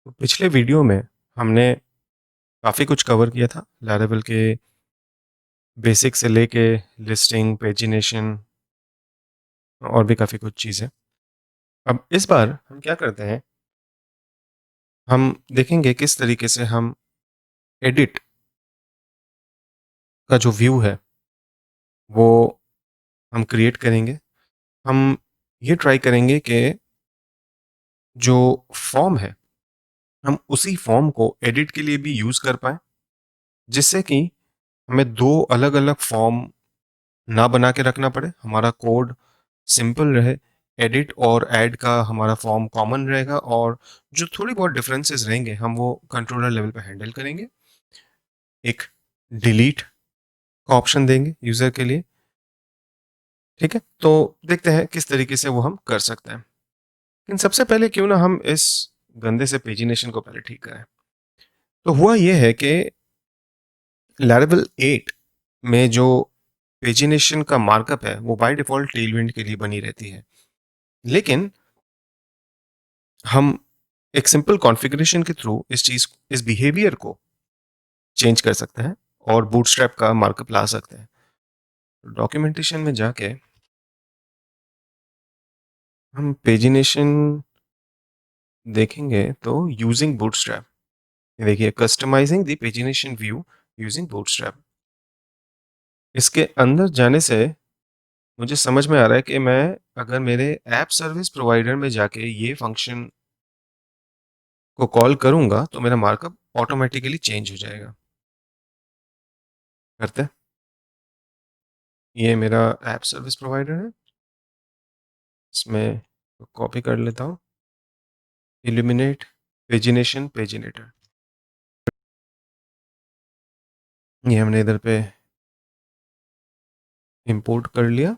तो पिछले वीडियो में हमने काफ़ी कुछ कवर किया था लैरावेल के बेसिक से लेके लिस्टिंग, पेजिनेशन और भी काफ़ी कुछ चीज़ें। अब इस बार हम क्या करते हैं, हम देखेंगे किस तरीके से हम एडिट का जो व्यू है वो हम क्रिएट करेंगे। हम ये ट्राई करेंगे कि जो फॉर्म है, हम उसी फॉर्म को एडिट के लिए भी यूज़ कर पाएँ, जिससे कि हमें 2 अलग-अलग फॉर्म ना बना के रखना पड़े, हमारा कोड सिंपल रहे, एडिट और ऐड का हमारा फॉर्म कॉमन रहेगा और जो थोड़ी बहुत डिफरेंसेस रहेंगे हम वो कंट्रोलर लेवल पे हैंडल करेंगे। एक डिलीट का ऑप्शन देंगे यूज़र के लिए, ठीक है? तो देखते हैं किस तरीके से वो हम कर सकते हैं। लेकिन सबसे पहले क्यों ना हम इस गंदे से पेजिनेशन को पहले ठीक करें। तो हुआ ये है कि लैरावेल 8 में जो पेजिनेशन का मार्कअप है वो बाय डिफ़ॉल्ट टेलविंड के लिए बनी रहती है। लेकिन हम एक सिंपल कॉन्फ़िगरेशन के थ्रू इस बिहेवियर को चेंज कर सकते हैं और बूटस्ट्रैप का मार्कअप ला सकते हैं। डॉक्यूमेंटेशन में जाके हम पेजिनेशन देखेंगे तो यूजिंग बूटस्ट्रैप, ये देखिए customising the pagination view using bootstrap. इसके अंदर जाने से मुझे समझ में आ रहा है कि मैं अगर मेरे ऐप सर्विस प्रोवाइडर में जाके ये फंक्शन को कॉल करूँगा तो मेरा मार्कअप ऑटोमेटिकली चेंज हो जाएगा। करते हैं। ये मेरा ऐप सर्विस प्रोवाइडर है, इसमें कॉपी कर लेता हूँ। इल्यूमिनेट पेजिनेशन पेजिनेटर, ये हमने इधर पे इंपोर्ट कर लिया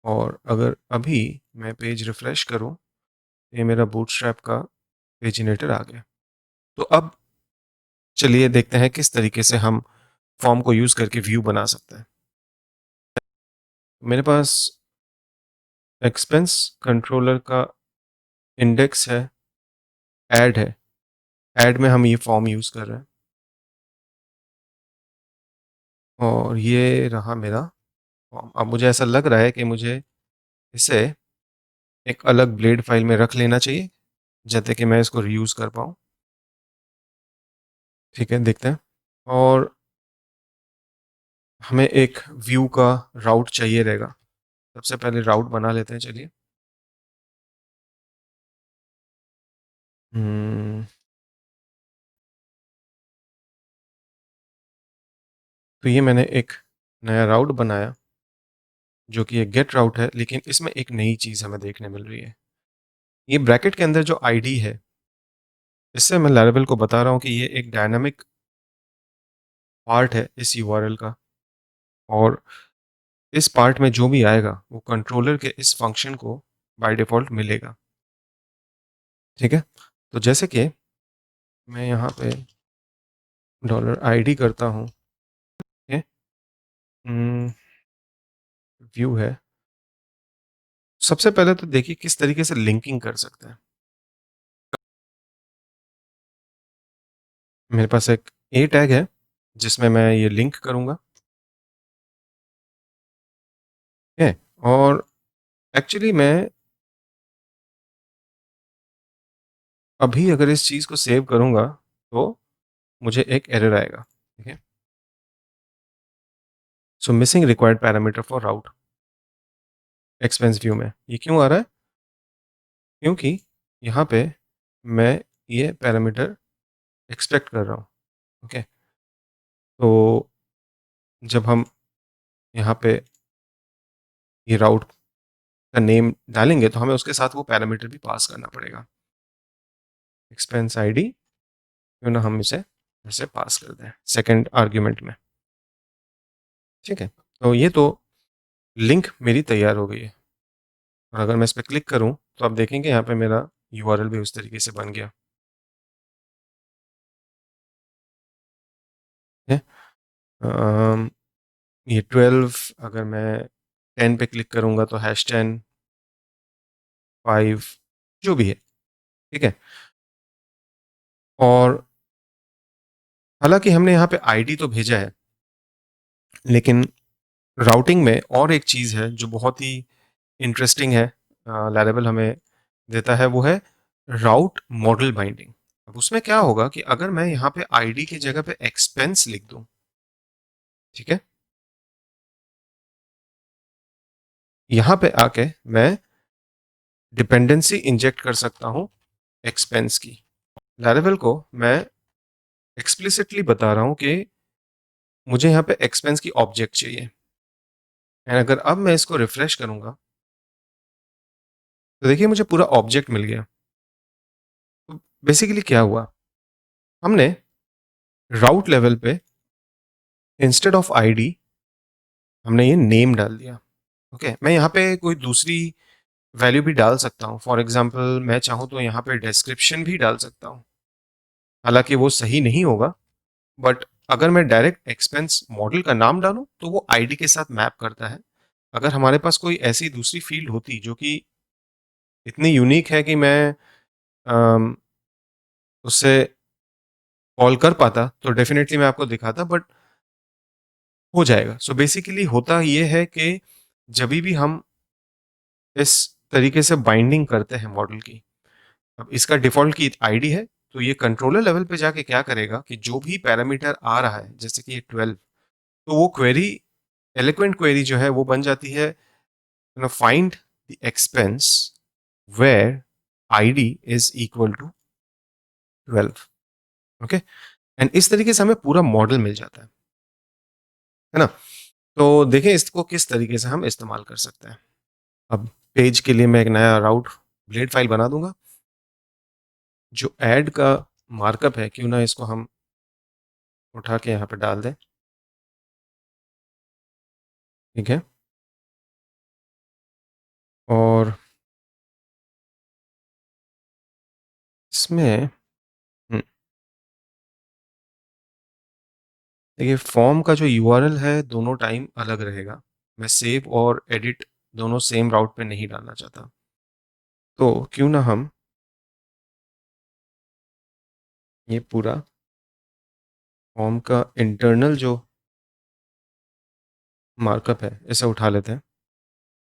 और अगर अभी मैं पेज रिफ्रेश करूं ये मेरा बूटस्ट्रैप का पेजिनेटर आ गया। तो अब चलिए देखते हैं किस तरीके से हम फॉर्म को यूज़ करके व्यू बना सकते हैं। मेरे पास एक्सपेंस कंट्रोलर का इंडेक्स है, ऐड है, ऐड में हम ये फॉर्म यूज़ कर रहे हैं और ये रहा मेरा फॉर्म। अब मुझे ऐसा लग रहा है कि मुझे इसे एक अलग ब्लेड फाइल में रख लेना चाहिए, जाते कि मैं इसको रीयूज़ कर पाऊँ। ठीक है, देखते हैं। और हमें एक व्यू का राउट चाहिए रहेगा। सबसे पहले राउट बना लेते हैं, चलिए। हम्म, तो ये मैंने एक नया राउट बनाया जो कि एक गेट राउट है, लेकिन इसमें एक नई चीज़ हमें देखने मिल रही है। ये ब्रैकेट के अंदर जो आईडी है, इससे मैं लैरावेल को बता रहा हूँ कि ये एक डायनामिक पार्ट है इस यूआरएल का और इस पार्ट में जो भी आएगा वो कंट्रोलर के इस फंक्शन को बाय डिफ़ॉल्ट मिलेगा। ठीक है? तो जैसे कि मैं यहाँ पे $id करता हूँ, ये व्यू है। सबसे पहले तो देखिए किस तरीके से लिंकिंग कर सकते हैं। मेरे पास एक ए टैग है जिसमें मैं ये लिंक करूँगा, ठीक है? और एक्चुअली मैं अभी अगर इस चीज़ को सेव करूँगा तो मुझे एक एरर आएगा, ठीक है? So missing required parameter for route expense view में। ये क्यों आ रहा है? क्योंकि यहाँ पे मैं ये पैरामीटर एक्सपेक्ट कर रहा हूँ, ओके? तो जब हम यहाँ पे ये राउट का नेम डालेंगे तो हमें उसके साथ वो पैरामीटर भी पास करना पड़ेगा। एक्सपेंस आईडी क्यों ना हम इसे ऐसे पास कर दें सेकंड आर्ग्यूमेंट में, ठीक है? तो ये तो लिंक मेरी तैयार हो गई है और अगर मैं इस पे क्लिक करूँ तो आप देखेंगे यहाँ पे मेरा यूआरएल भी उस तरीके से बन गया, ठीक है? ये 12 अगर मैं 10 पे क्लिक करूँगा तो #10 5 जो भी है, ठीक है? और हालाँकि हमने यहाँ पे आईडी तो भेजा है, लेकिन राउटिंग में और एक चीज़ है जो बहुत ही इंटरेस्टिंग है, लैरेवल हमें देता है, वो है राउट मॉडल बाइंडिंग। अब उसमें क्या होगा कि अगर मैं यहाँ पे आईडी की जगह पे एक्सपेंस लिख दूँ, ठीक है? यहाँ पे आके मैं डिपेंडेंसी इंजेक्ट कर सकता हूँ एक्सपेंस की। लैरेवल को मैं एक्सप्लिसिटली बता रहा हूँ कि मुझे यहाँ पे एक्सपेंस की ऑब्जेक्ट चाहिए। एंड अगर अब मैं इसको रिफ्रेश करूँगा, तो देखिए मुझे पूरा ऑब्जेक्ट मिल गया। तो बेसिकली क्या हुआ, हमने राउट लेवल पे इंस्टेड ऑफ आईडी हमने ये नेम डाल दिया। ओके, मैं यहाँ पे कोई दूसरी वैल्यू भी डाल सकता हूँ। फॉर एग्जांपल मैं चाहूँ तो यहाँ पे डिस्क्रिप्शन भी डाल सकता हूँ, हालांकि वो सही नहीं होगा, बट अगर मैं डायरेक्ट एक्सपेंस मॉडल का नाम डालूं तो वो आईडी के साथ मैप करता है। अगर हमारे पास कोई ऐसी दूसरी फील्ड होती जो कि इतनी यूनिक है कि मैं अम, उससे कॉल कर पाता, तो डेफिनेटली मैं आपको दिखाता, बट हो जाएगा। सो बेसिकली होता ये है कि जब भी हम इस तरीके से बाइंडिंग करते हैं मॉडल की, अब इसका डिफ़ॉल्ट की आईडी है, तो ये कंट्रोलर लेवल पे जाके क्या करेगा कि जो भी पैरामीटर आ रहा है, जैसे कि ये 12, तो वो क्वेरी, एलोक्वेंट क्वेरी जो है वो बन जाती है, find the expense where ID is equal to 12। Okay, and इस तरीके से हमें पूरा मॉडल मिल जाता है ना? तो देखें इसको किस तरीके से हम इस्तेमाल कर सकते हैं। अब पेज के लिए मैं एक नया राउट ब्लेड फाइल बना दूंगा। जो ऐड का मार्कअप है, क्यों ना इसको हम उठा के यहाँ पे डाल दें। ठीक है, और इसमें देखिए फॉर्म का जो यूआरएल है दोनों टाइम अलग रहेगा। मैं सेव और एडिट दोनों सेम राउट पे नहीं डालना चाहता, तो क्यों ना हम ये पूरा फॉर्म का इंटरनल जो मार्कअप है इसे उठा लेते हैं।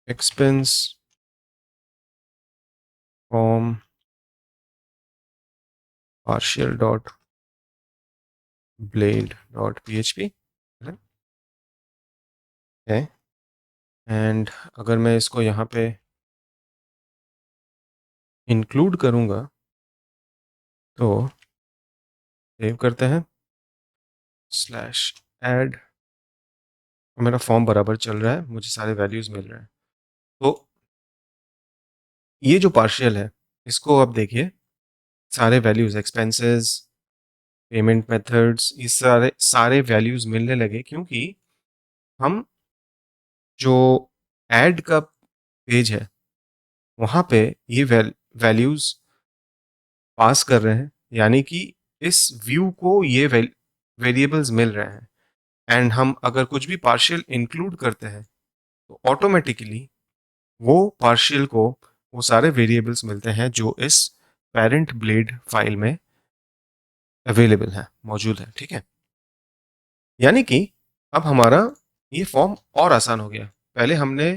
Expense form partial dot blade dot php है। एंड अगर मैं इसको यहाँ पे इंक्लूड करूँगा तो सेव करते हैं स्लैश ऐड, मेरा फॉर्म बराबर चल रहा है, मुझे सारे वैल्यूज़ मिल रहे हैं। तो ये जो पार्शियल है, इसको आप देखिए, सारे वैल्यूज़, एक्सपेंसेस, पेमेंट मेथड्स, ये सारे सारे वैल्यूज़ मिलने लगे, क्योंकि हम जो ऐड का पेज है वहाँ पे ये वैल्यूज़ पास कर रहे हैं, यानी कि इस व्यू को ये वेरिएबल्स मिल रहे हैं। एंड हम अगर कुछ भी पार्शियल इंक्लूड करते हैं तो ऑटोमेटिकली वो पार्शियल को वो सारे वेरिएबल्स मिलते हैं जो इस पेरेंट ब्लेड फाइल में अवेलेबल है, मौजूद है। ठीक है, यानी कि अब हमारा ये फॉर्म और आसान हो गया। पहले हमने,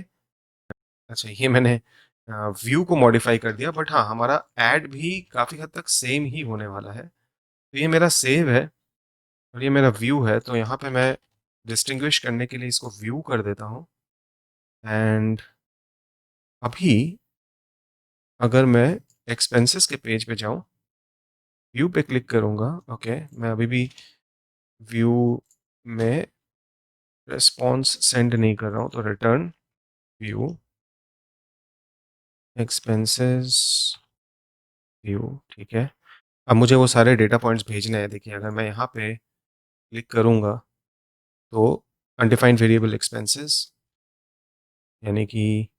अच्छा ये मैंने व्यू को मॉडिफाई कर दिया, बट हाँ हमारा ऐड भी काफ़ी हद तक सेम ही होने वाला है। तो ये मेरा सेव है और ये मेरा व्यू है, तो यहाँ पे मैं डिस्टिंग्विश करने के लिए इसको व्यू कर देता हूँ। एंड अभी अगर मैं एक्सपेंसेस के पेज पे जाऊँ, व्यू पे क्लिक करूँगा। ओके, मैं अभी भी व्यू में रिस्पॉन्स सेंड नहीं कर रहा हूँ, तो रिटर्न व्यू एक्सपेंसेस व्यू। ठीक है, अब मुझे वो सारे डेटा पॉइंट्स भेजने हैं। देखिए अगर मैं यहाँ पे क्लिक करूँगा तो अनडिफाइंड वेरिएबल एक्सपेंसेस, यानी कि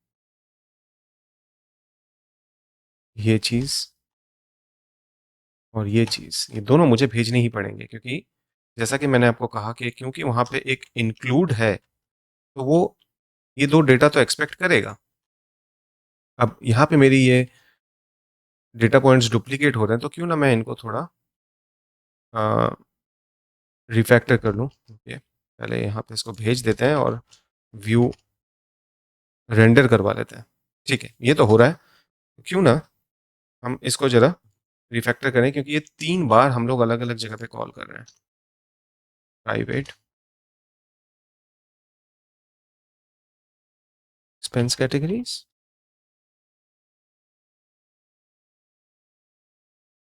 ये चीज़ और ये चीज़, ये दोनों मुझे भेजने ही पड़ेंगे, क्योंकि जैसा कि मैंने आपको कहा कि क्योंकि वहाँ पे एक इंक्लूड है, तो वो ये 2 डेटा तो एक्सपेक्ट करेगा। अब यहाँ पे मेरी ये डेटा पॉइंट्स डुप्लीकेट हो रहे हैं, तो क्यों ना मैं इनको थोड़ा रिफैक्टर कर लूँ। ओके, पहले यहाँ पे इसको भेज देते हैं और व्यू रेंडर करवा लेते हैं। ठीक है, ये तो हो रहा है। क्यों ना हम इसको ज़रा रिफैक्टर करें, क्योंकि ये 3 बार हम लोग अलग-अलग जगह पे कॉल कर रहे हैं। Private expense categories,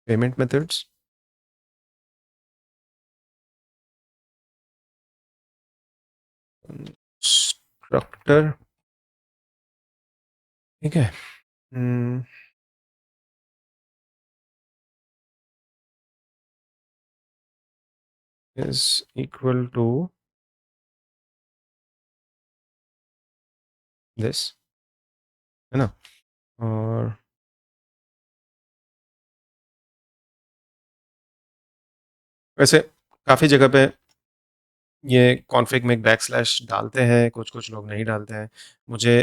payment methods, constructor. ठीक है। इज इक्वल टू दिस, है ना? और वैसे काफ़ी जगह पे ये कॉन्फ़िग में एक बैकस्लैश डालते हैं, कुछ-कुछ लोग नहीं डालते हैं। मुझे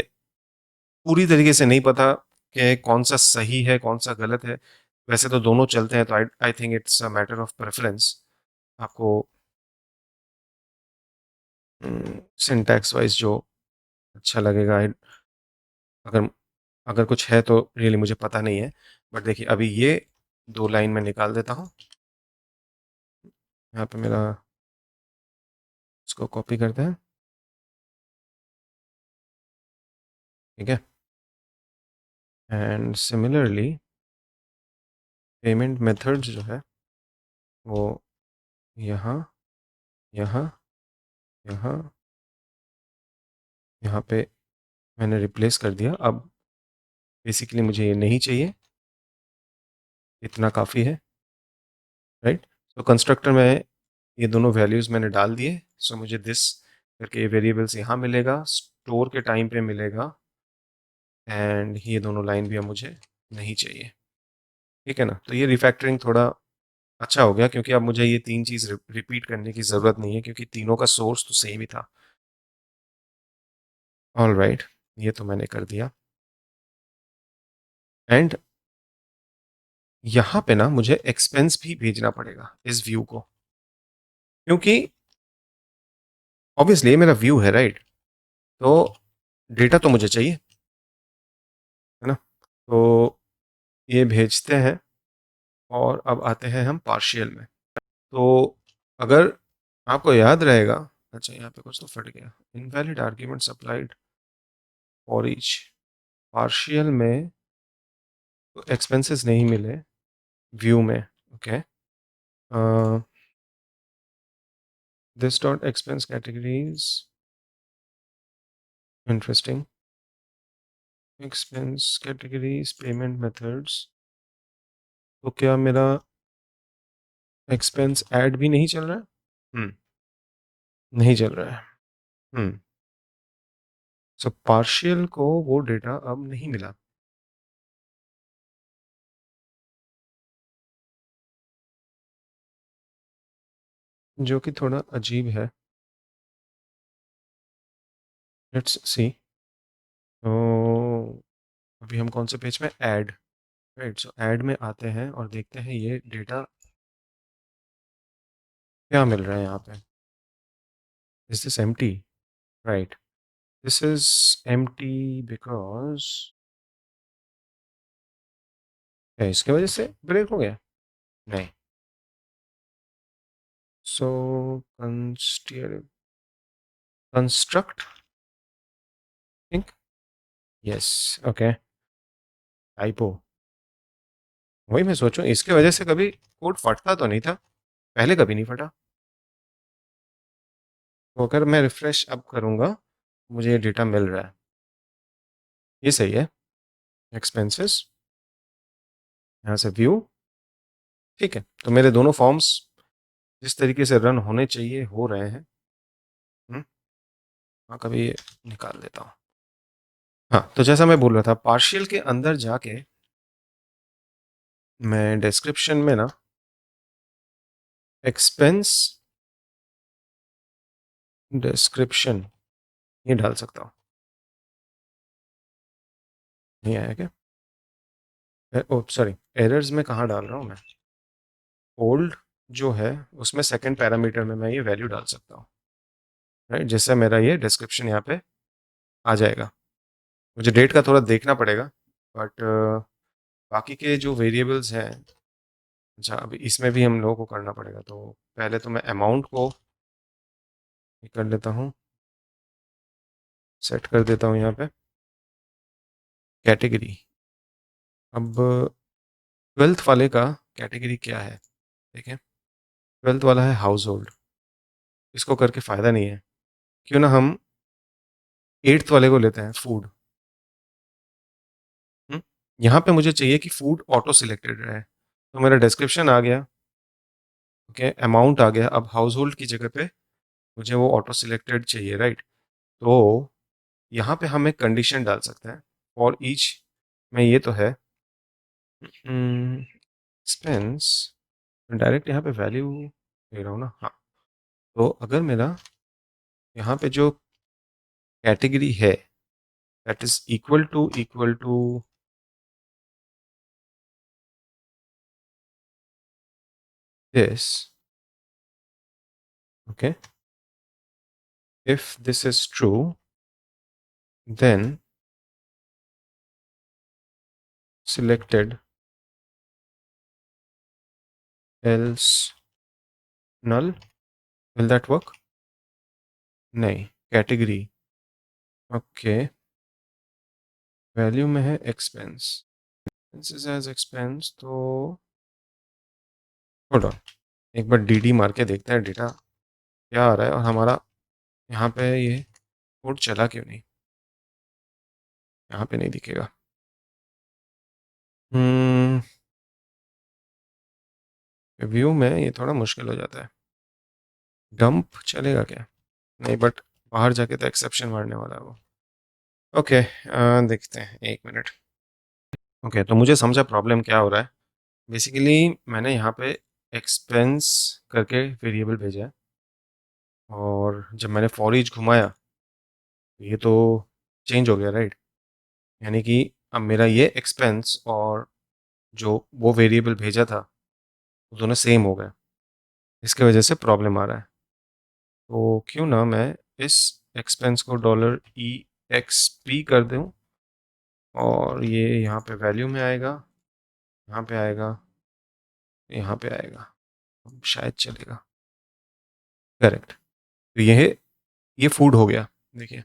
पूरी तरीके से नहीं पता कि कौन-सा सही है, कौन-सा गलत है। वैसे तो दोनों चलते हैं, तो I I think it's a matter of preference. आपको सिंटैक्स वाइज़ जो अच्छा लगेगा, अगर अगर कुछ है तो रियली मुझे पता नहीं है। बट देखिए, अभी ये 2 लाइन मैं निकाल देता हूँ। यहाँ पे मेरा, इसको कॉपी करते हैं। ठीक है? एंड सिमिलरली पेमेंट मेथड्स जो है वो यहाँ, यहाँ, यहाँ, यहाँ पे मैंने रिप्लेस कर दिया। अब बेसिकली मुझे ये नहीं चाहिए, इतना काफ़ी है, राइट? तो कंस्ट्रक्टर में ये दोनों वैल्यूज़ मैंने डाल दिए। सो मुझे दिस करके ये वेरिएबल्स यहाँ मिलेगा, स्टोर के टाइम पे मिलेगा, एंड ये दोनों लाइन भी अब मुझे नहीं चाहिए। ठीक है ना? तो ये रिफैक्टरिंग थोड़ा अच्छा हो गया, क्योंकि अब मुझे ये 3 चीज़ रिपीट करने की ज़रूरत नहीं है, क्योंकि तीनों का सोर्स तो सेम ही था। ऑलराइट, ये तो मैंने कर दिया। एंड यहाँ पे ना मुझे एक्सपेंस भी भेजना पड़ेगा इस व्यू को, क्योंकि ऑब्वियसली ये मेरा व्यू है, राइट? तो डेटा तो मुझे चाहिए, है ना? तो ये भेजते हैं, और अब आते हैं हम पार्शियल में। तो अगर आपको याद रहेगा, अच्छा यहाँ पे कुछ तो फट गया, invalid argument supplied for each. Partial में तो एक्सपेंसेस नहीं मिले व्यू में। Okay, this dot expense categories, interesting. Expense categories payment methods, तो क्या मेरा एक्सपेंस ऐड भी नहीं चल रहा है? नहीं चल रहा है। हम्म सो पार्शियल को वो डेटा अब नहीं मिला, जो कि थोड़ा अजीब है। Let's see. तो अभी हम कौन से पेज में, ऐड, राइट? सो ऐड में आते हैं और देखते हैं ये डेटा क्या मिल रहा है यहाँ पे। Is this empty? Right, this is empty because, क्या इसके वजह से ब्रेक हो गया? नहीं। So construct, think, yes, okay, typo. वही मैं सोचूं, इसके वजह से कभी कोड फटता तो नहीं था, पहले कभी नहीं फटा। तो अगर मैं रिफ्रेश अब करूंगा, मुझे ये डेटा मिल रहा है, ये सही है। एक्सपेंसेस, यहाँ से व्यू। ठीक है, तो मेरे दोनों फॉर्म्स जिस तरीके से रन होने चाहिए हो रहे हैं। हम्म, हाँ, कभी निकाल देता हूँ। हाँ, तो जैसा मैं बोल रहा था, पार्शियल के अंदर जाके मैं डिस्क्रिप्शन में ना एक्सपेंस डिस्क्रिप्शन ये डाल सकता हूँ। नहीं आया क्या? ओ सॉरी, एरर्स में कहाँ डाल रहा हूँ मैं? ओल्ड जो है उसमें सेकंड पैरामीटर में मैं ये वैल्यू डाल सकता हूँ, राइट? जिससे मेरा ये डिस्क्रिप्शन यहाँ पे आ जाएगा। मुझे डेट का थोड़ा देखना पड़ेगा, बट बाकी के जो वेरिएबल्स हैं, अच्छा अभी इसमें भी हम लोगों को करना पड़ेगा। तो पहले तो मैं अमाउंट को ये कर लेता हूँ, सेट कर देता हूँ यहाँ पे कैटेगरी। अब 12th वाले का कैटेगरी क्या है, देखें। 12th वाला है हाउस होल्ड। इसको करके फ़ायदा नहीं है, क्यों ना हम 8th वाले को लेते हैं, फूड। यहाँ पे मुझे चाहिए कि फूड ऑटो सिलेक्टेड रहे, तो मेरा डिस्क्रिप्शन आ गया, ओके, अमाउंट आ गया। अब हाउस होल्ड की जगह पे मुझे वो ऑटो सिलेक्टेड चाहिए, राइट? तो यहाँ पे हम एक कंडीशन डाल सकते हैं फॉर ईच में, ये तो है एक्सपेंस, डायरेक्ट यहाँ पे वैल्यू दे रहा हूँ ना, हाँ। तो अगर मेरा यहाँ पे जो कैटेगरी है that is equal to this, okay, if this is true, then selected, else null. Will that work? नहीं, कैटेगरी, ओके, वैल्यू में है एक्सपेंस, एक्सपेंसेस एज एक्सपेंस। तो होल्ड ऑन, एक बार डी मार के देखते हैं डेटा क्या आ रहा है, और हमारा यहाँ पे ये कोड चला क्यों नहीं, यहाँ पे नहीं दिखेगा। व्यू में ये थोड़ा मुश्किल हो जाता है। डंप चलेगा क्या? नहीं, बट बाहर जाके तो एक्सेप्शन मारने वाला है वो। ओके, देखते हैं, एक मिनट। ओके, तो मुझे समझा प्रॉब्लम क्या हो रहा है। बेसिकली मैंने यहाँ पे एक्सपेंस करके वेरिएबल भेजा है, और जब मैंने फॉर ईच घुमाया तो ये तो चेंज हो गया, राइट? यानी कि अब मेरा ये एक्सपेंस और जो वो वेरिएबल भेजा था वो दोनों सेम हो गए। इसके वजह से प्रॉब्लम आ रहा है। तो क्यों ना मैं इस एक्सपेंस को $EXP कर दूं, और ये यहाँ पे वैल्यू में आएगा, यहाँ पे आएगा, यहाँ पे आएगा, शायद चलेगा। करेक्ट। तो ये फूड हो गया। देखिए,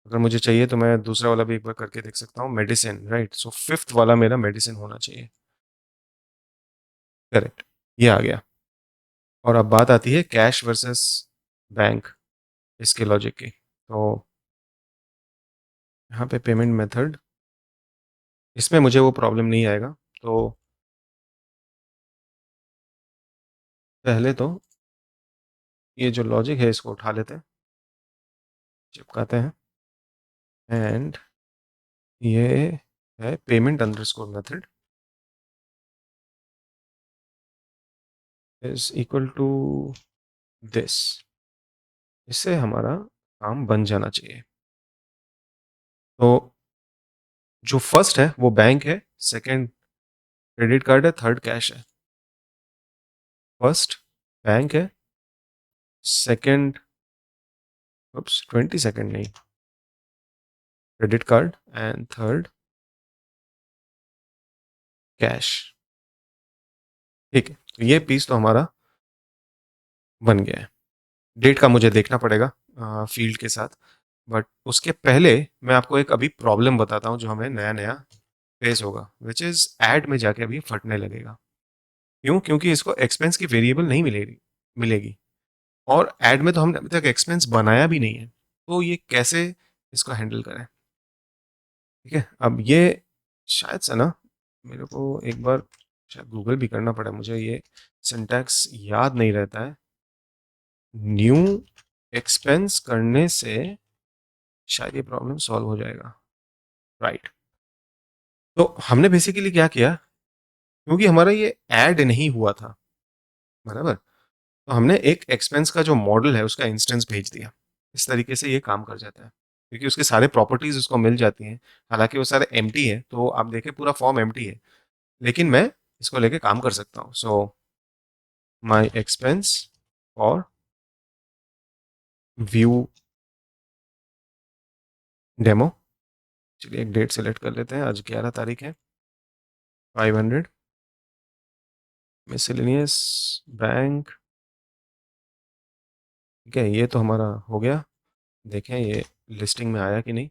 अगर मुझे चाहिए तो मैं दूसरा वाला भी एक बार करके देख सकता हूँ, मेडिसिन, राइट? सो 5th वाला मेरा मेडिसिन होना चाहिए। करेक्ट, ये आ गया। और अब बात आती है कैश वर्सेस बैंक, इसके लॉजिक की। तो यहाँ पे पेमेंट मेथड, इसमें मुझे वो प्रॉब्लम नहीं आएगा। तो पहले तो ये जो लॉजिक है इसको उठा लेते हैं, चिपकाते हैं, एंड ये है payment underscore method is equal to this. इससे हमारा काम बन जाना चाहिए। तो जो फर्स्ट है वो बैंक है, सेकंड क्रेडिट कार्ड है, थर्ड कैश है। फर्स्ट बैंक है, सेकंड, 20 सेकंड नहीं, credit card, and third cash. ठीक है, तो ये पीस तो हमारा बन गया है। डेट का मुझे देखना पड़ेगा फील्ड के साथ, बट उसके पहले मैं आपको एक अभी प्रॉब्लम बताता हूँ जो हमें नया नया फेस होगा, विच इज ऐड में जाके अभी फटने लगेगा। क्यों? क्योंकि इसको एक्सपेंस की वेरिएबल नहीं मिलेगी, और ऐड में तो हमने अभी तक एक्सपेंस बनाया भी नहीं है। तो ये कैसे इसको हैंडल करें? ठीक है, अब ये शायद से ना, मेरे को एक बार शायद गूगल भी करना पड़ा, मुझे ये सिंटैक्स याद नहीं रहता है। न्यू एक्सपेंस करने से शायद ये प्रॉब्लम सॉल्व हो जाएगा, राइट? तो हमने बेसिकली क्या किया, क्योंकि हमारा ये ऐड नहीं हुआ था, बराबर, तो हमने एक एक्सपेंस का जो मॉडल है उसका इंस्टेंस भेज दिया। इस तरीके से ये काम कर जाता है, क्योंकि उसके सारे प्रॉपर्टीज उसको मिल जाती हैं। हालांकि वो सारे एम्प्टी है, तो आप देखें पूरा फॉर्म एम्प्टी है, लेकिन मैं इसको लेके काम कर सकता हूँ। सो माई एक्सपेंस और व्यू डेमो। चलिए एक डेट सेलेक्ट कर लेते हैं, आज 11 तारीख है। 500 मिसलेनियस बैंक। ठीक है, ये तो हमारा हो गया। देखें ये लिस्टिंग में आया कि नहीं।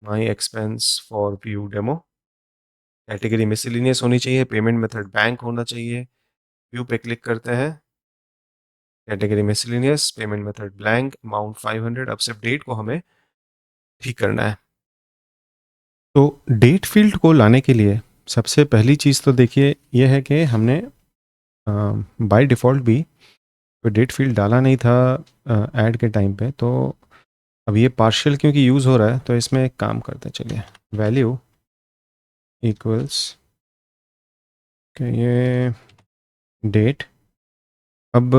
माई expense for view demo, category miscellaneous होनी चाहिए, पेमेंट मेथड बैंक होना चाहिए। व्यू पे क्लिक करते हैं, category miscellaneous, payment method blank, amount 500। अब सिर्फ डेट को हमें ठीक करना है। तो डेट फील्ड को लाने के लिए सबसे पहली चीज़ तो देखिए ये है कि हमने बाय डिफ़ॉल्ट भी तो डेट फील्ड डाला नहीं था ऐड के टाइम पे। तो अब ये पार्शियल क्योंकि यूज़ हो रहा है तो इसमें एक काम करते हैं, चलिए वैल्यू इक्वल्स के ये डेट। अब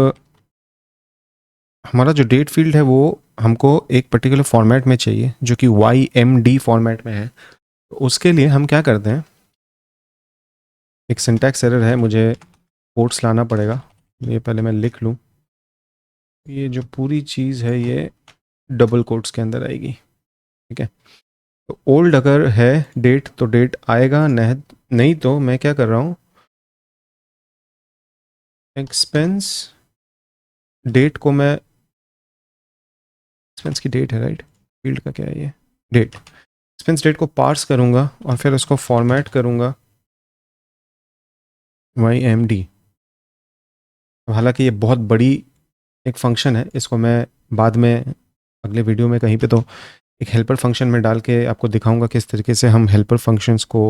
हमारा जो डेट फील्ड है वो हमको एक पर्टिकुलर फॉर्मेट में चाहिए जो कि YMD फॉर्मेट में है। तो उसके लिए हम क्या करते हैं, एक सिंटैक्स एरर है, मुझे कोट्स लाना पड़ेगा। ये पहले मैं लिख लूँ। ये जो पूरी चीज़ है ये डबल कोट्स के अंदर आएगी। ठीक है, तो ओल्ड अगर है डेट तो डेट आएगा, नहीं तो मैं क्या कर रहा हूँ, एक्सपेंस डेट को मैं, एक्सपेंस की डेट है राइट, फील्ड का क्या है ये डेट, एक्सपेंस डेट को पार्स करूँगा और फिर उसको फॉर्मेट करूँगा YMD। हालांकि ये बहुत बड़ी एक फंक्शन है, इसको मैं बाद में अगले वीडियो में कहीं पे तो एक हेल्पर फंक्शन में डाल के आपको दिखाऊंगा किस तरीके से हम हेल्पर फंक्शंस को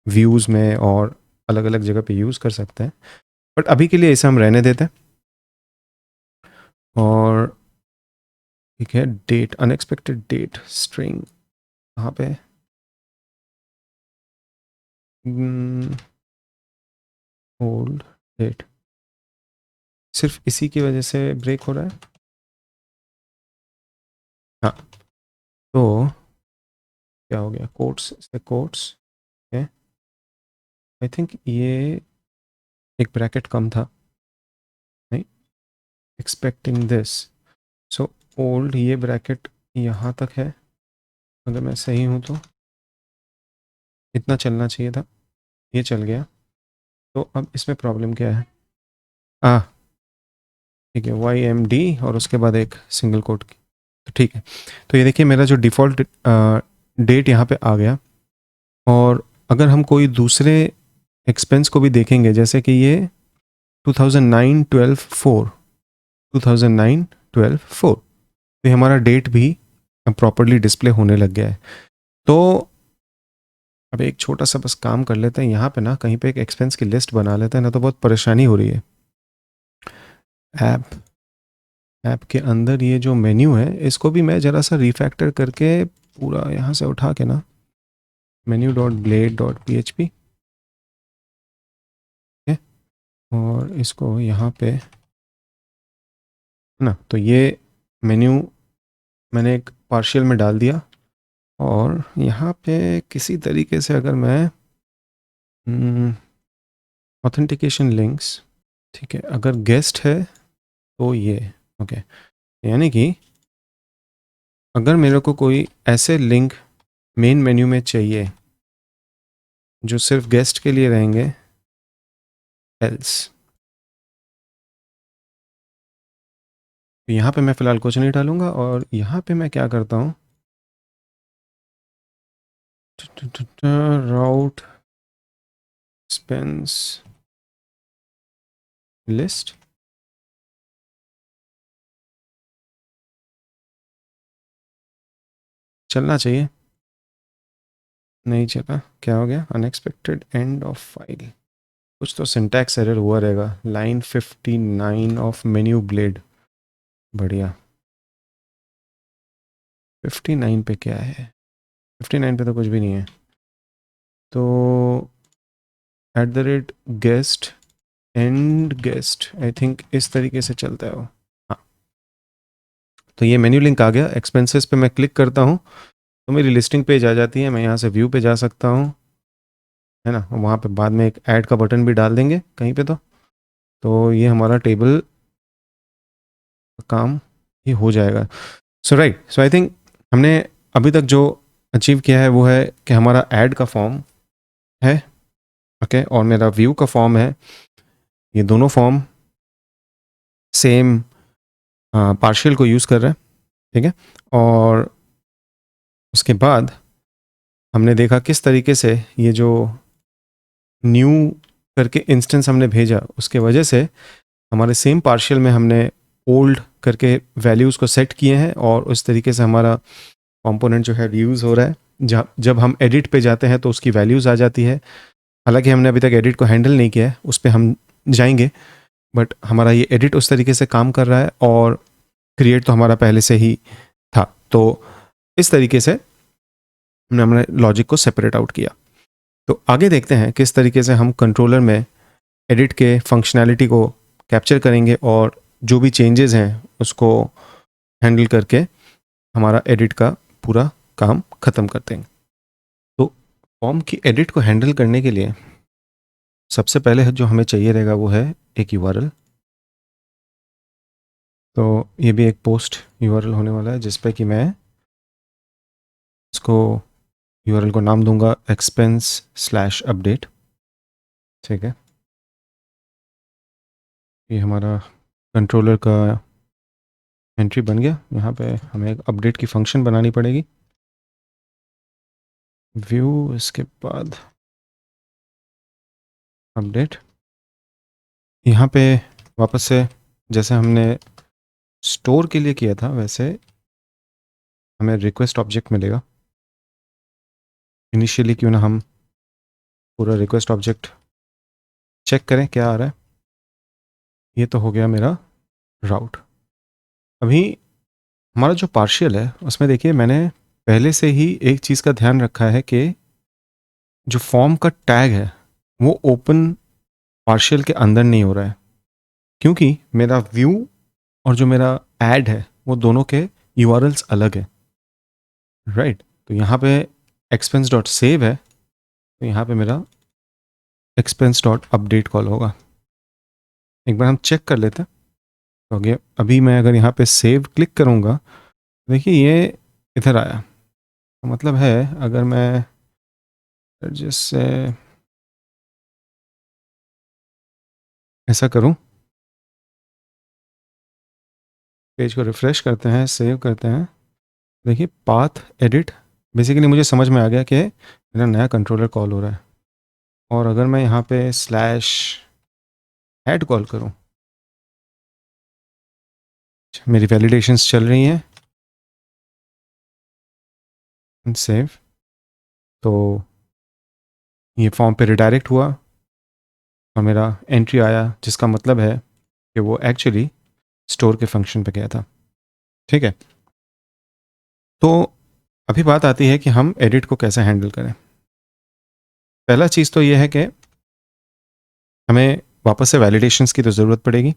व्यूज़ में और अलग अलग जगह पे यूज़ कर सकते हैं। बट अभी के लिए इसे हम रहने देते हैं। और ठीक है, डेट, अनएक्सपेक्टेड डेट स्ट्रिंग कहाँ पे, ओल्ड डेट, सिर्फ इसी की वजह से ब्रेक हो रहा है। हाँ, तो क्या हो गया, कोट्स से कोट्स है, आई थिंक ये एक ब्रैकेट कम था, नहीं, एक्सपेक्टिंग दिस, सो ओल्ड ये ब्रैकेट यहाँ तक है, अगर मैं सही हूँ तो इतना चलना चाहिए था, ये चल गया। तो अब इसमें प्रॉब्लम क्या है, आ ठीक है YMD और उसके बाद एक सिंगल कोट की, तो ठीक है। तो ये देखिए मेरा जो डिफ़ॉल्ट डेट यहाँ पे आ गया। और अगर हम कोई दूसरे एक्सपेंस को भी देखेंगे जैसे कि ये 2009-12-4, 2009-12-4, तो ये हमारा डेट भी प्रॉपरली डिस्प्ले होने लग गया है। तो अब एक छोटा सा बस काम कर लेते हैं, यहाँ पे ना कहीं पे एक एक्सपेंस की लिस्ट बना लेते हैं, ना तो बहुत परेशानी हो रही है। ऐप के अंदर ये जो मेन्यू है इसको भी मैं ज़रा सा रिफैक्टर करके पूरा यहाँ से उठा के ना menu.blade.php, और इसको यहाँ पे है ना, तो ये मेन्यू मैंने एक पार्शियल में डाल दिया। और यहाँ पे किसी तरीके से अगर मैं ऑथेंटिकेशन लिंक्स, ठीक है, अगर गेस्ट है तो ये ओके, यानी कि अगर मेरे को कोई ऐसे लिंक मेन मेन्यू में चाहिए जो सिर्फ गेस्ट के लिए रहेंगे, एल्स, यहाँ पे मैं फ़िलहाल कुछ नहीं डालूंगा। और यहाँ पे मैं क्या करता हूँ, राउट एक्सपेंस लिस्ट, चलना चाहिए, नहीं चला, क्या हो गया, अनएक्सपेक्टेड एंड ऑफ फाइल, कुछ तो सिंटैक्स एरर हुआ रहेगा। लाइन 59 ऑफ मेन्यू ब्लेड, बढ़िया। 59 पे क्या है, 59 पे तो कुछ भी नहीं है। तो @guest and guest, I think इस तरीके से चलता है वो। हाँ, तो ये मेन्यू लिंक आ गया। एक्सपेंसेस पे मैं क्लिक करता हूँ तो मेरी लिस्टिंग पेज आ जाती है, मैं यहाँ से व्यू पे जा सकता हूँ, है ना, वहाँ पे बाद में एक ऐड का बटन भी डाल देंगे कहीं पे। तो तो ये हमारा टेबल काम ये हो जाएगा। सो राइट, सो आई थिंक हमने अभी तक जो अचीव किया है वो है कि हमारा ऐड का फॉर्म है, ओके, और मेरा व्यू का फॉर्म है। ये दोनों फॉर्म सेम पार्शियल को यूज़ कर रहे हैं, ठीक है। और उसके बाद हमने देखा किस तरीके से ये जो न्यू करके इंस्टेंस हमने भेजा, उसके वजह से हमारे सेम पार्शियल में हमने ओल्ड करके वैल्यूज़ को सेट किए हैं, और उस तरीके से हमारा कंपोनेंट जो है रीयूज़ हो रहा है। जब हम एडिट पे जाते हैं तो उसकी वैल्यूज़ आ जाती है। हालांकि हमने अभी तक एडिट को हैंडल नहीं किया है, उस पर हम जाएंगे, बट हमारा ये एडिट उस तरीके से काम कर रहा है, और क्रिएट तो हमारा पहले से ही था। तो इस तरीके से हमने हमारे लॉजिक को सेपरेट आउट किया। तो आगे देखते हैं किस तरीके से हम कंट्रोलर में एडिट के फंक्शनैलिटी को कैप्चर करेंगे, और जो भी चेंजेस हैं उसको हैंडल करके हमारा एडिट का पूरा काम ख़त्म कर देंगे। तो फॉर्म की एडिट को हैंडल करने के लिए सबसे पहले जो हमें चाहिए रहेगा वो है एक यूआरएल। तो ये भी एक पोस्ट यूआरएल होने वाला है, जिस पे कि मैं इसको यूआरएल को नाम दूंगा expense/update, ठीक है। ये हमारा कंट्रोलर का एंट्री बन गया। यहाँ पे हमें एक अपडेट की फंक्शन बनानी पड़ेगी। व्यू, इसके बाद अपडेट। यहाँ पे वापस से जैसे हमने स्टोर के लिए किया था वैसे हमें रिक्वेस्ट ऑब्जेक्ट मिलेगा। इनिशियली क्यों ना हम पूरा रिक्वेस्ट ऑब्जेक्ट चेक करें क्या आ रहा है। ये तो हो गया मेरा राउट। अभी हमारा जो पार्शियल है उसमें देखिए मैंने पहले से ही एक चीज़ का ध्यान रखा है कि जो फॉर्म का टैग है वो ओपन पार्शियल के अंदर नहीं हो रहा है, क्योंकि मेरा व्यू और जो मेरा ऐड है वो दोनों के यूआरएल्स अलग है, राइट। तो यहाँ पे एक्सपेंस डॉट सेव है, तो यहाँ पे मेरा एक्सपेंस डॉट अपडेट कॉल होगा। एक बार हम चेक कर लेते हैं। तो अगे अभी मैं अगर यहाँ पे सेव क्लिक करूँगा, देखिए ये इधर आया। तो मतलब है अगर मैं जैसे ऐसा करूँ, पेज को रिफ्रेश करते हैं, सेव करते हैं, देखिए पाथ एडिट, बेसिकली मुझे समझ में आ गया कि मेरा नया कंट्रोलर कॉल हो रहा है। और अगर मैं यहाँ पे स्लैश ऐड कॉल करूँ, मेरी वैलिडेशंस चल रही हैं, सेव, तो ये फॉर्म पे रिडायरेक्ट हुआ और मेरा एंट्री आया, जिसका मतलब है कि वो एक्चुअली स्टोर के फंक्शन पे गया था, ठीक है। तो अभी बात आती है कि हम एडिट को कैसे हैंडल करें। पहला चीज़ तो ये है कि हमें वापस से वैलिडेशंस की तो ज़रूरत पड़ेगी,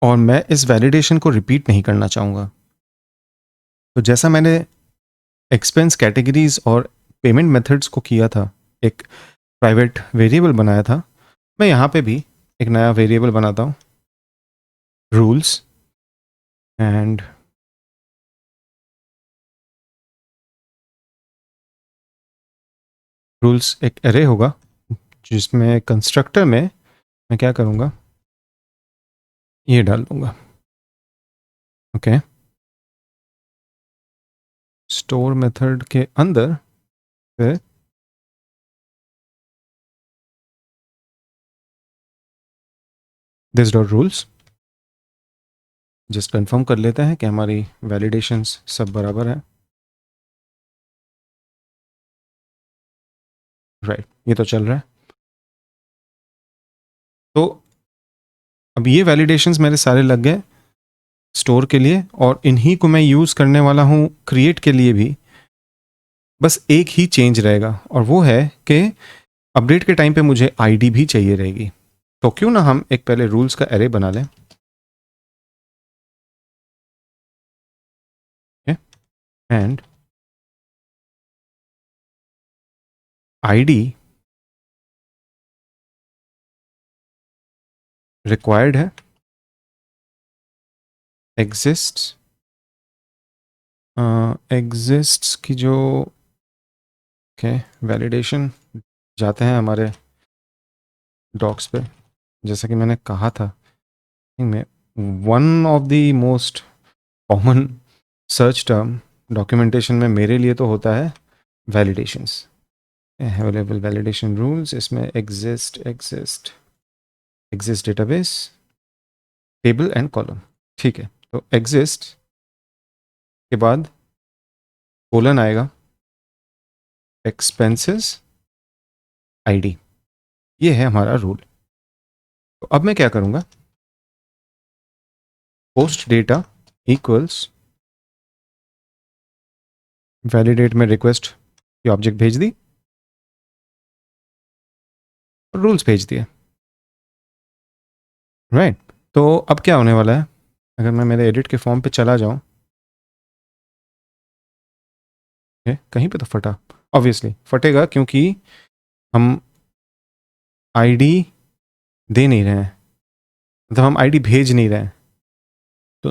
और मैं इस वैलिडेशन को रिपीट नहीं करना चाहूँगा। तो जैसा मैंने एक्सपेंस कैटेगरीज और पेमेंट मेथड्स को किया था, एक प्राइवेट वेरिएबल बनाया था, मैं यहाँ पे भी एक नया वेरिएबल बनाता हूँ, रूल्स, एंड रूल्स एक एरे होगा, जिसमें कंस्ट्रक्टर में मैं क्या करूँगा, ये डाल दूँगा, ओके। स्टोर मेथड के अंदर फिर this dot rules, just confirm कर लेते हैं कि हमारी वैलिडेशंस सब बराबर है, राइट, ये तो चल रहा है। तो अब ये वैलिडेशंस मेरे सारे लग गए स्टोर के लिए, और इन्हीं को मैं यूज़ करने वाला हूँ क्रिएट के लिए भी। बस एक ही चेंज रहेगा, और वो है कि अपडेट के टाइम पे मुझे आईडी भी चाहिए रहेगी। तो क्यों ना हम एक पहले रूल्स का एरे बना लें, एंड आईडी रिक्वायर्ड है, एग्जिस्ट्स, एग्जिस्ट्स की जो वैलिडेशन जाते हैं हमारे डॉक्स पे, जैसा कि मैंने कहा था में one of the most common search term documentation में मेरे लिए तो होता है वैलिडेशंस, अवेलेबल वैलिडेशन रूल्स। इसमें exist database table and column, ठीक है। तो एग्जिस्ट के बाद कोलन आएगा, एक्सपेंसेस आईडी, ये है हमारा रूल। तो अब मैं क्या करूंगा, पोस्ट डेटा इक्वल्स वैलिडेट में रिक्वेस्ट की ऑब्जेक्ट भेज दी, रूल्स भेज दिए, राइट। तो अब क्या होने वाला है, अगर मैं मेरे एडिट के फॉर्म पे चला जाऊं, कहीं पे तो फटा, ऑब्वियसली फटेगा क्योंकि हम आईडी दे नहीं रहे हैं, मतलब हम आईडी भेज नहीं रहे हैं। तो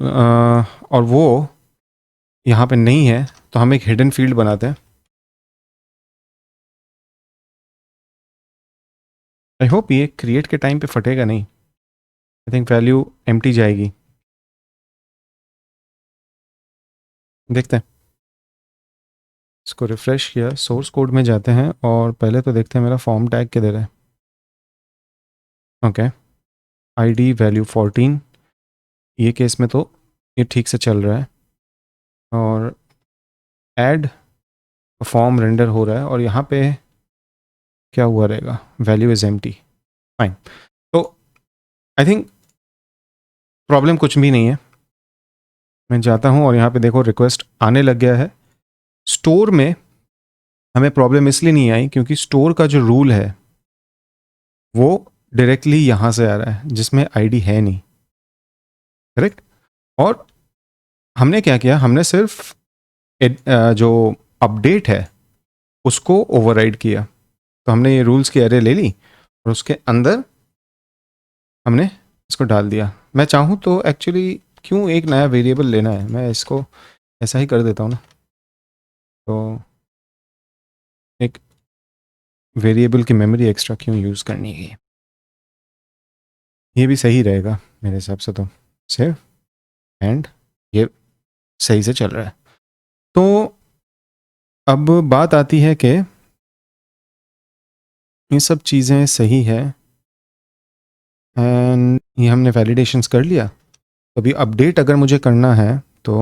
और वो यहाँ पे नहीं है, तो हम एक हिडन फील्ड बनाते हैं। आई होप ये क्रिएट के टाइम पे फटेगा नहीं, आई थिंक वैल्यू एम्प्टी जाएगी, देखते हैं। इसको रिफ्रेश किया, सोर्स कोड में जाते हैं और पहले तो देखते हैं मेरा फॉर्म टैग किधर है। ओके, आईडी वैल्यू 14, ये केस में तो ये ठीक से चल रहा है, और ऐड फॉर्म रेंडर हो रहा है, और यहाँ पे क्या हुआ रहेगा, वैल्यू इज एम्प्टी, फाइन। तो आई थिंक प्रॉब्लम कुछ भी नहीं है। मैं जाता हूँ और यहाँ पे देखो रिक्वेस्ट आने लग गया है। स्टोर में हमें प्रॉब्लम इसलिए नहीं आई क्योंकि स्टोर का जो रूल है वो डायरेक्टली यहाँ से आ रहा है, जिसमें आईडी है नहीं, करेक्ट। और हमने क्या किया, हमने सिर्फ जो अपडेट है उसको ओवरराइड किया। तो हमने ये रूल्स की एरे ले ली और उसके अंदर हमने इसको डाल दिया। मैं चाहूँ तो एक्चुअली क्यों एक नया वेरिएबल लेना है, मैं इसको ऐसा ही कर देता हूँ ना। तो एक वेरिएबल की मेमोरी एक्स्ट्रा क्यों यूज़ करनी है, ये भी सही रहेगा मेरे हिसाब से। तो सेव एंड ये सही से चल रहा है। तो अब बात आती है कि ये सब चीज़ें सही है एंड ये हमने वैलिडेशंस कर लिया। अभी अपडेट अगर मुझे करना है तो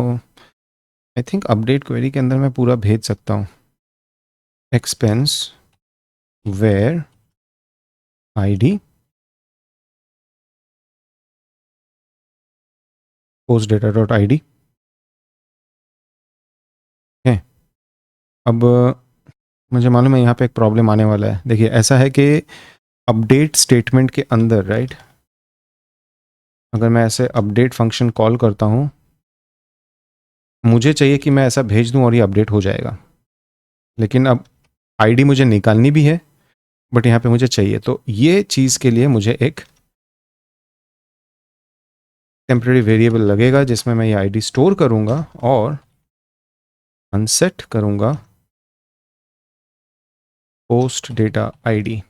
आई थिंक अपडेट क्वेरी के अंदर मैं पूरा भेज सकता हूँ, expense where ID post data dot I D है। अब मुझे मालूम है यहाँ पे एक प्रॉब्लम आने वाला है। देखिए ऐसा है कि अपडेट स्टेटमेंट के अंदर, राइट, अगर मैं ऐसे अपडेट फंक्शन कॉल करता हूँ, मुझे चाहिए कि मैं ऐसा भेज दूँ और ये अपडेट हो जाएगा, लेकिन अब आईडी मुझे निकालनी भी है, बट यहाँ पे मुझे चाहिए। तो ये चीज़ के लिए मुझे एक टेम्परेरी वेरिएबल लगेगा जिसमें मैं ये आईडी स्टोर करूँगा और अनसेट करूँगा पोस्ट डेटा आईडी।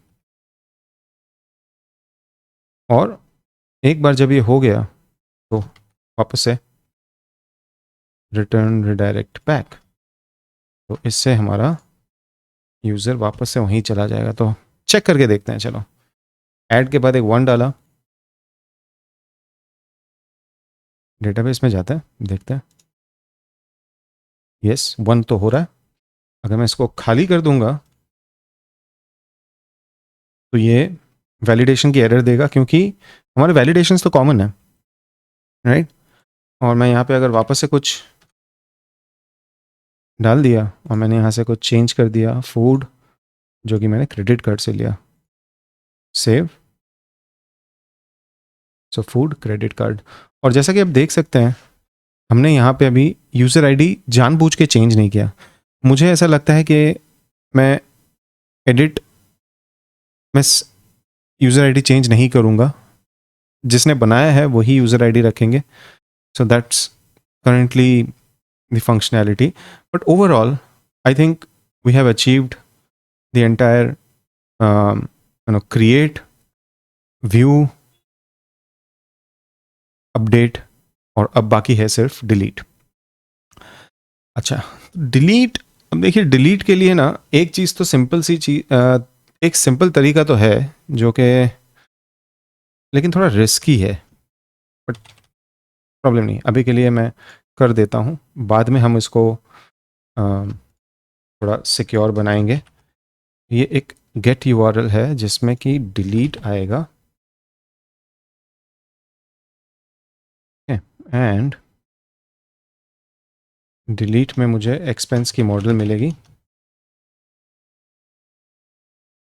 और एक बार जब ये हो गया तो वापस से रिटर्न रिडायरेक्ट बैक, तो इससे हमारा यूज़र वापस से वहीं चला जाएगा। तो चेक करके देखते हैं, चलो। ऐड के बाद एक 1 डाला, डेटाबेस में जाते हैं, देखते हैं। यस, 1 तो हो रहा है। अगर मैं इसको खाली कर दूंगा तो ये वैलिडेशन की एरर देगा, क्योंकि हमारे वैलिडेशंस तो कॉमन है, राइट। और मैं यहाँ पे अगर वापस से कुछ डाल दिया और मैंने यहाँ से कुछ चेंज कर दिया, फूड जो कि मैंने क्रेडिट कार्ड से लिया, save, so food credit card. और जैसा कि आप देख सकते हैं हमने यहाँ पे अभी यूज़र आईडी जानबूझ के चेंज नहीं किया। मुझे ऐसा लगता है कि मैं एडिट में यूज़र आईडी चेंज नहीं करूँगा, जिसने बनाया है वही यूज़र आईडी रखेंगे. So that's currently the functionality. But overall, I think we have achieved the entire create, view, update और अब बाकी है सिर्फ delete. अच्छा, delete. अब देखिए delete के लिए ना एक चीज़ तो सिंपल सी चीज़, एक सिंपल तरीका तो है जो कि लेकिन थोड़ा रिस्की है, बट प्रॉब्लम नहीं, अभी के लिए मैं कर देता हूँ. बाद में हम इसको थोड़ा सिक्योर बनाएंगे. ये एक गेट यूआरएल है जिसमें कि डिलीट आएगा. एंड डिलीट में मुझे एक्सपेंस की मॉडल मिलेगी.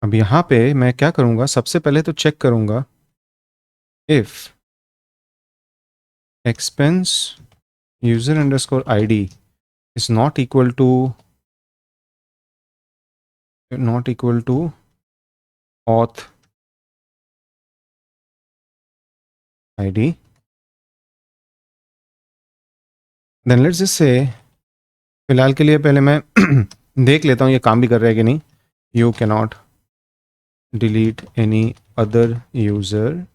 अब यहाँ पे मैं क्या करूँगा, सबसे पहले तो चेक करूँगा if expense user underscore ID is not equal to auth ID, then let's just से फिलहाल के लिए पहले मैं देख लेता हूँ ये काम भी कर रहा है कि नहीं. You can not delete any other user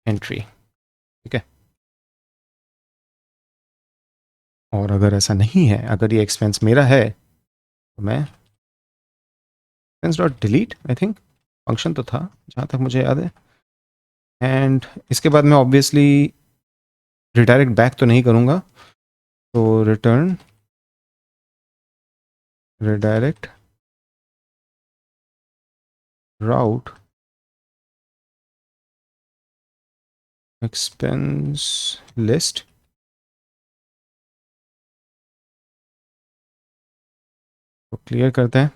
entry. ठीक है, और अगर ऐसा नहीं है, अगर ये एक्सपेंस मेरा है तो मैं expense dot delete, I think function तो था जहाँ तक मुझे याद है. एंड इसके बाद मैं ऑब्वियसली रिडायरेक्ट बैक तो नहीं करूँगा, तो रिटर्न रिडायरेक्ट राउट एक्सपेंस लिस्ट. तो क्लियर करते हैं.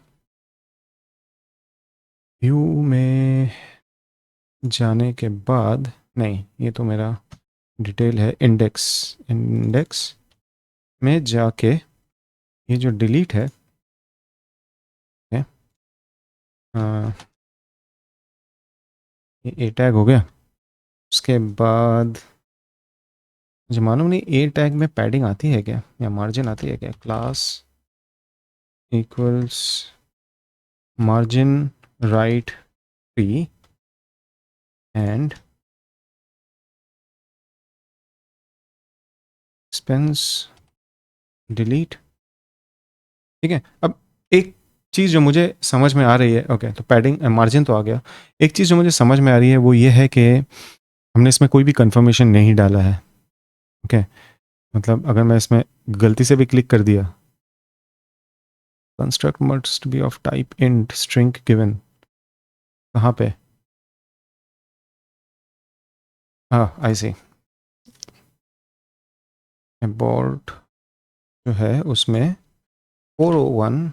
व्यू में जाने के बाद, नहीं ये तो मेरा डिटेल है. इंडेक्स में जाके ये जो डिलीट है, ये ए टैग हो गया. उसके बाद मुझे मालूम नहीं ए टैग में पैडिंग आती है क्या या मार्जिन आती है क्या. Class equals margin right p and expense delete. ठीक है, अब एक चीज़ जो मुझे समझ में आ रही है, ओके तो पैडिंग मार्जिन तो आ गया. एक चीज़ जो मुझे समझ में आ रही है वो ये है कि हमने इसमें कोई भी कंफर्मेशन नहीं डाला है. ओके, मतलब अगर मैं इसमें गलती से भी क्लिक कर दिया, construct must be of type int string given, कहाँ पे, हाँ आई सी, अबॉर्ट जो है उसमें 401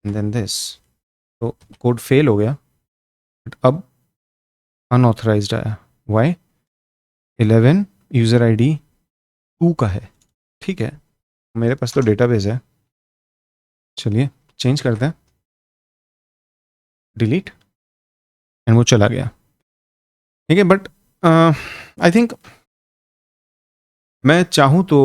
एंड देन दिस, तो कोड फेल हो गया. बट अब अनऑथराइज्ड आया. वाई? 11 यूज़र आईडी 2 का है. ठीक है, मेरे पास तो डेटाबेस है, चलिए चेंज करते हैं. डिलीट एंड वो चला गया. ठीक है, बट आई थिंक मैं चाहूँ तो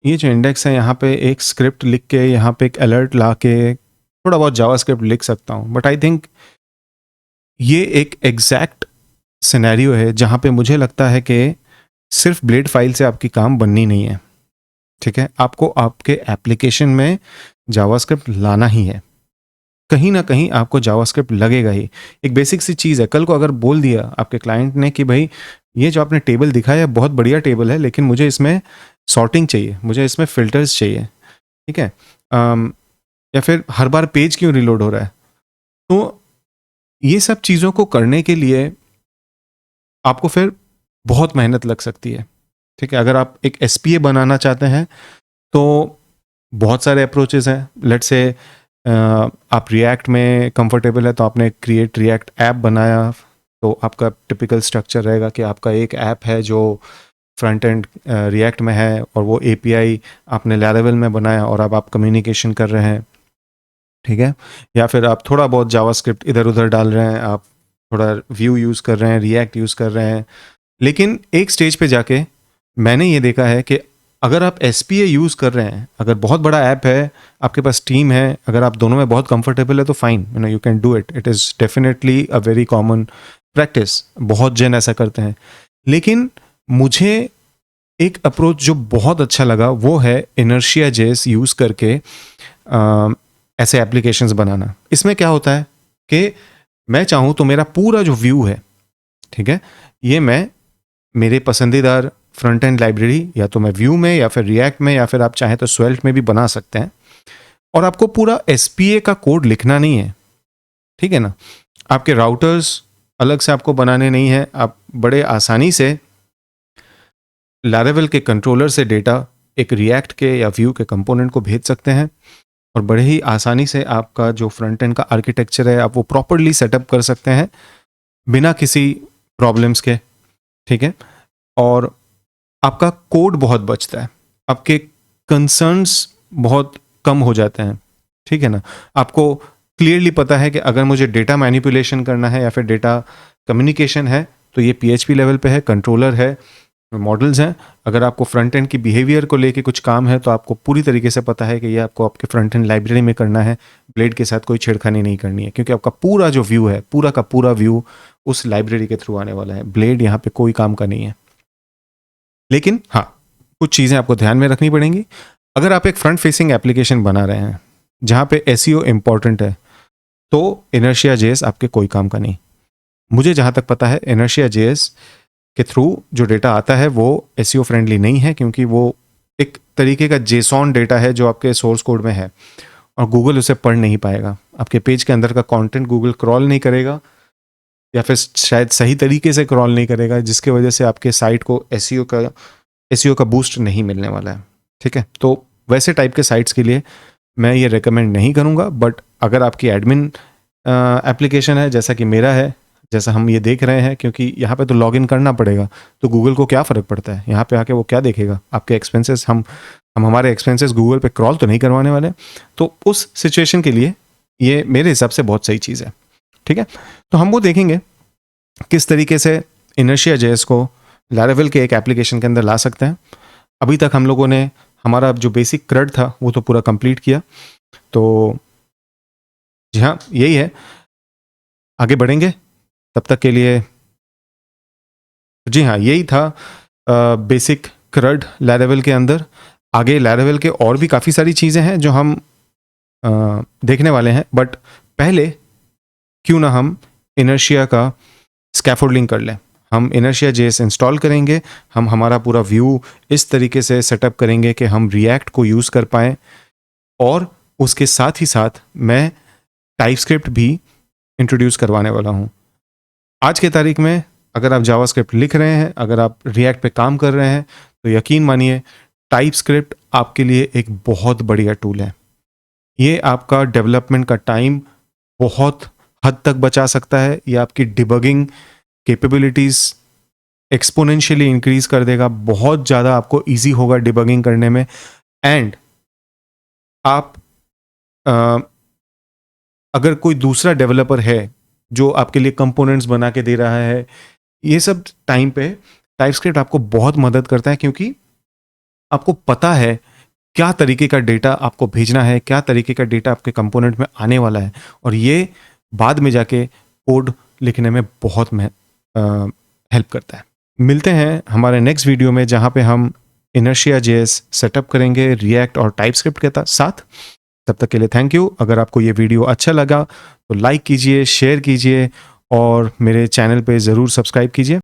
ये जो इंडेक्स है यहाँ पे एक स्क्रिप्ट लिख के, यहाँ पे एक अलर्ट ला के थोड़ा बहुत जावास्क्रिप्ट लिख सकता हूँ. बट आई थिंक ये एक एग्जैक्ट सिनेरियो है जहाँ पे मुझे लगता है कि सिर्फ ब्लेड फाइल से आपकी काम बननी नहीं है. ठीक है, आपको आपके एप्लीकेशन में जावास्क्रिप्ट लाना ही है. कहीं ना कहीं आपको जावास्क्रिप्ट लगेगा ही. एक बेसिक सी चीज़ है, कल को अगर बोल दिया आपके क्लाइंट ने कि भाई ये जो आपने टेबल दिखाया है बहुत बढ़िया टेबल है, लेकिन मुझे इसमें सॉर्टिंग चाहिए, मुझे इसमें फिल्टर्स चाहिए. ठीक है, या फिर हर बार पेज क्यों रिलोड हो रहा है. तो ये सब चीज़ों को करने के लिए आपको फिर बहुत मेहनत लग सकती है. ठीक है, अगर आप एक एसपीए बनाना चाहते हैं तो बहुत सारे अप्रोचेस हैं. लेट्स से आप रिएक्ट में कंफर्टेबल है तो आपने क्रिएट रिएक्ट ऐप बनाया, तो आपका टिपिकल स्ट्रक्चर रहेगा कि आपका एक ऐप है जो फ्रंट एंड रिएक्ट में है और वो एपीआई आपने लैरावेल में बनाया और अब आप कम्युनिकेशन कर रहे हैं. ठीक है? या फिर आप थोड़ा बहुत जावास्क्रिप्ट इधर-उधर डाल रहे हैं, आप थोड़ा व्यू यूज़ कर रहे हैं, रिएक्ट यूज़ कर रहे हैं। लेकिन एक स्टेज पे जाके मैंने ये देखा है कि अगर आप एसपीए यूज़ कर रहे हैं, अगर बहुत बड़ा ऐप है, आपके पास टीम है, अगर आप दोनों में बहुत कंफर्टेबल है तो fine, you know you can do it. It is definitely a very common practice, बहुत जन ऐसा करते हैं। लेकिन मुझे एक अप्रोच जो बहुत अच्छा लगा वो है इनर्शिया जेएस यूज़ करके ऐसे एप्लीकेशंस बनाना। इसमें क्या होता है कि मैं चाहूँ तो मेरा पूरा जो व्यू है, ठीक है, ये मैं मेरे पसंदीदार फ्रंट एंड लाइब्रेरी या तो मैं व्यू में या फिर रिएक्ट में या फिर आप चाहें तो स्वेल्ट में भी बना सकते हैं। और आपको पूरा एसपीए का कोड लिखना नहीं है, ठीक है ना? आपके राउटर्स अलग से आपको बनाने नहीं है। आप बड़े आसानी से लैरावेल के कंट्रोलर से डेटा एक रिएक्ट के या व्यू के कंपोनेंट को भेज सकते हैं और बड़े ही आसानी से आपका जो फ्रंट एंड का आर्किटेक्चर है आप वो प्रॉपरली सेटअप कर सकते हैं बिना किसी प्रॉब्लम्स के, ठीक है? और आपका कोड बहुत बचता है, आपके कंसर्न्स बहुत कम हो जाते हैं, ठीक है ना? आपको क्लियरली पता है कि अगर मुझे डेटा मैनिपुलेशन करना है या फिर डेटा कम्युनिकेशन है तो ये पीएचपी लेवल पे है, कंट्रोलर है, मॉडल्स हैं। अगर आपको फ्रंट एंड की बिहेवियर को लेके कुछ काम है तो आपको पूरी तरीके से पता है कि ये आपको आपके फ्रंट एंड लाइब्रेरी में करना है, ब्लेड के साथ कोई छेड़खानी नहीं करनी है, क्योंकि आपका पूरा जो व्यू है, पूरा का पूरा व्यू उस लाइब्रेरी के थ्रू आने वाला है। ब्लेड यहाँ पे कोई काम का नहीं है। लेकिन हाँ, कुछ चीज़ें आपको ध्यान में रखनी पड़ेंगी। अगर आप एक फ्रंट फेसिंग एप्लीकेशन बना रहे हैं जहाँ पे एसईओ इंपॉर्टेंट है तो इनर्शिया जेएस आपके कोई काम का नहीं। मुझे जहाँ तक पता है इनर्शिया जेएस के थ्रू जो डेटा आता है वो एसईओ फ्रेंडली नहीं है, क्योंकि वो एक तरीके का जेसॉन डेटा है जो आपके सोर्स कोड में है और गूगल उसे पढ़ नहीं पाएगा। आपके पेज के अंदर का कंटेंट गूगल क्रॉल नहीं करेगा या फिर शायद सही तरीके से क्रॉल नहीं करेगा, जिसकी वजह से आपके साइट को एसईओ का बूस्ट नहीं मिलने वाला है, ठीक है? तो वैसे टाइप के साइट्स के लिए मैं ये रेकमेंड नहीं करूँगा। बट अगर आपकी एडमिन एप्लीकेशन है जैसा कि मेरा है, जैसा हम ये देख रहे हैं, क्योंकि यहाँ पे तो लॉगिन करना पड़ेगा, तो गूगल को क्या फ़र्क पड़ता है? यहाँ पे आके वो क्या देखेगा? आपके एक्सपेंसेस, हम हमारे एक्सपेंसेस गूगल पे क्रॉल तो नहीं करवाने वाले। तो उस सिचुएशन के लिए ये मेरे हिसाब से बहुत सही चीज़ है, ठीक है? तो हम वो देखेंगे किस तरीके से इनर्शिया जेएस को लैरावेल के एक एप्लीकेशन के अंदर ला सकते हैं। अभी तक हम लोगों ने हमारा जो बेसिक क्रड था वो तो पूरा कंप्लीट किया। तो जी हाँ, यही है, आगे बढ़ेंगे। तब तक के लिए जी हाँ, यही था बेसिक क्रड लैरावेल के अंदर। आगे लैरावेल के और भी काफ़ी सारी चीज़ें हैं जो हम देखने वाले हैं, बट पहले क्यों ना हम इनर्शिया का स्कैफोल्डिंग कर लें। हम इनर्शिया जेएस इंस्टॉल करेंगे, हम हमारा पूरा व्यू इस तरीके से सेटअप करेंगे कि हम रिएक्ट को यूज़ कर पाएँ और उसके साथ ही साथ मैं टाइपस्क्रिप्ट भी इंट्रोड्यूस करवाने वाला हूँ। आज के तारीख में अगर आप जावास्क्रिप्ट लिख रहे हैं, अगर आप रिएक्ट पे काम कर रहे हैं, तो यकीन मानिए टाइपस्क्रिप्ट आपके लिए एक बहुत बढ़िया टूल है। ये आपका डेवलपमेंट का टाइम बहुत हद तक बचा सकता है, ये आपकी डिबगिंग कैपेबिलिटीज़ एक्सपोनेंशियली इंक्रीज कर देगा, बहुत ज़्यादा आपको ईजी होगा डिबगिंग करने में। एंड आप अगर कोई दूसरा डेवलपर है जो आपके लिए कंपोनेंट्स बना के दे रहा है, ये सब टाइम पे टाइपस्क्रिप्ट आपको बहुत मदद करता है, क्योंकि आपको पता है क्या तरीके का डेटा आपको भेजना है, क्या तरीके का डेटा आपके कंपोनेंट में आने वाला है, और ये बाद में जाके कोड लिखने में बहुत हेल्प करता है। मिलते हैं हमारे नेक्स्ट वीडियो में जहाँ पे हम इनर्शिया जेएस सेटअप करेंगे रिएक्ट और टाइपस्क्रिप्ट के साथ। तब तक के लिए थैंक यू। अगर आपको ये वीडियो अच्छा लगा तो लाइक कीजिए, शेयर कीजिए और मेरे चैनल पे ज़रूर सब्सक्राइब कीजिए।